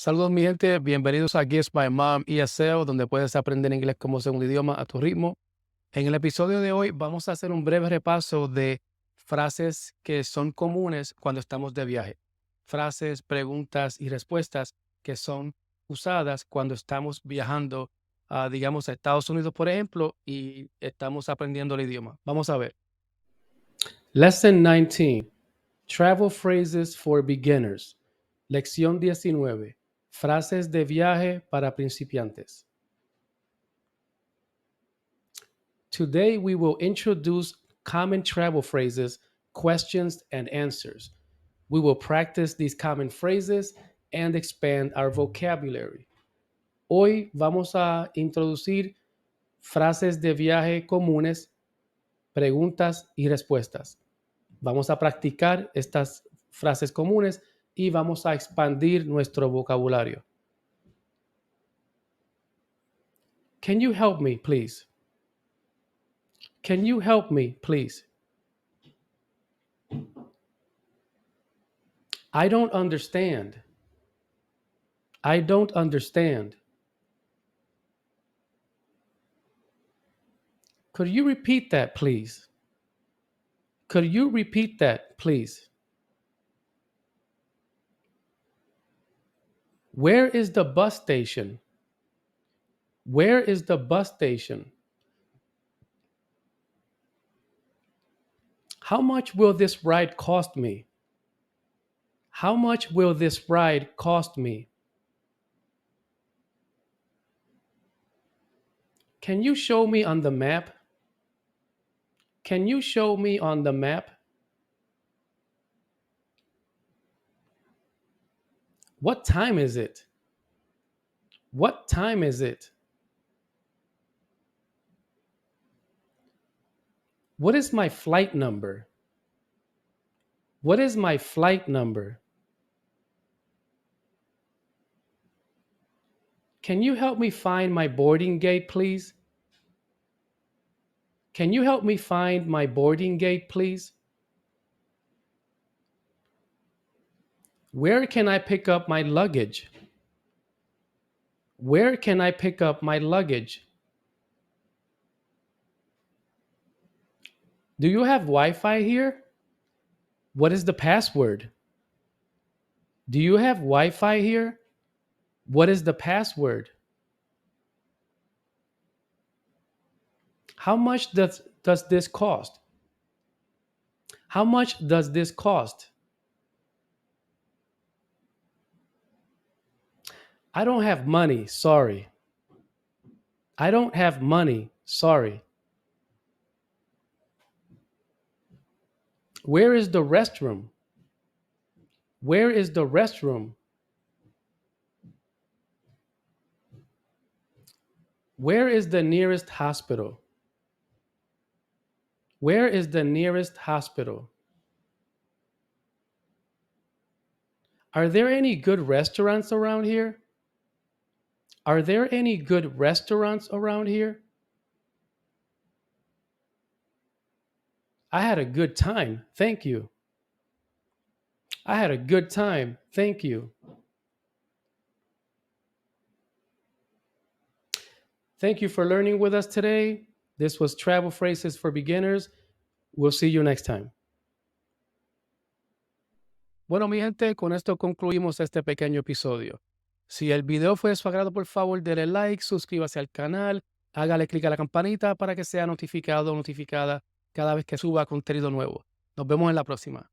Saludos mi gente, bienvenidos a Gifts by Mom ESL, donde puedes aprender inglés como segundo idioma a tu ritmo. En el episodio de hoy vamos a hacer un breve repaso de frases que son comunes cuando estamos de viaje. Frases, preguntas y respuestas que son usadas cuando estamos viajando, digamos, a Estados Unidos, por ejemplo, y estamos aprendiendo el idioma. Vamos a ver. Lesson 19. Travel phrases for beginners. Lección 19. Frases de viaje para principiantes. Today we will introduce common travel phrases, questions, and answers. We will practice these common phrases and expand our vocabulary. Hoy vamos a introducir frases de viaje comunes, preguntas y respuestas. Vamos a practicar estas frases comunes y vamos a expandir nuestro vocabulario. Can you help me, please? Can you help me, please? I don't understand. I don't understand. Could you repeat that, please? Could you repeat that, please? Where is the bus station? Where is the bus station? How much will this ride cost me? How much will this ride cost me? Can you show me on the map? Can you show me on the map? What time is it? What time is it? What is my flight number? What is my flight number? Can you help me find my boarding gate, please? Can you help me find my boarding gate, please? Where can I pick up my luggage? Where can I pick up my luggage? Do you have Wi-Fi here? What is the password? Do you have Wi-Fi here? What is the password? How much does this cost? How much does this cost? I don't have money, sorry. I don't have money, sorry. Where is the restroom? Where is the restroom? Where is the nearest hospital? Where is the nearest hospital? Are there any good restaurants around here? Are there any good restaurants around here? I had a good time, thank you. I had a good time, thank you. Thank you for learning with us today. This was Travel Phrases for Beginners. We'll see you next time. Bueno, mi gente, con esto concluimos este pequeño episodio. Si el video fue de su agrado, por favor, denle like, suscríbase al canal, hágale clic a la campanita para que sea notificado o notificada cada vez que suba contenido nuevo. Nos vemos en la próxima.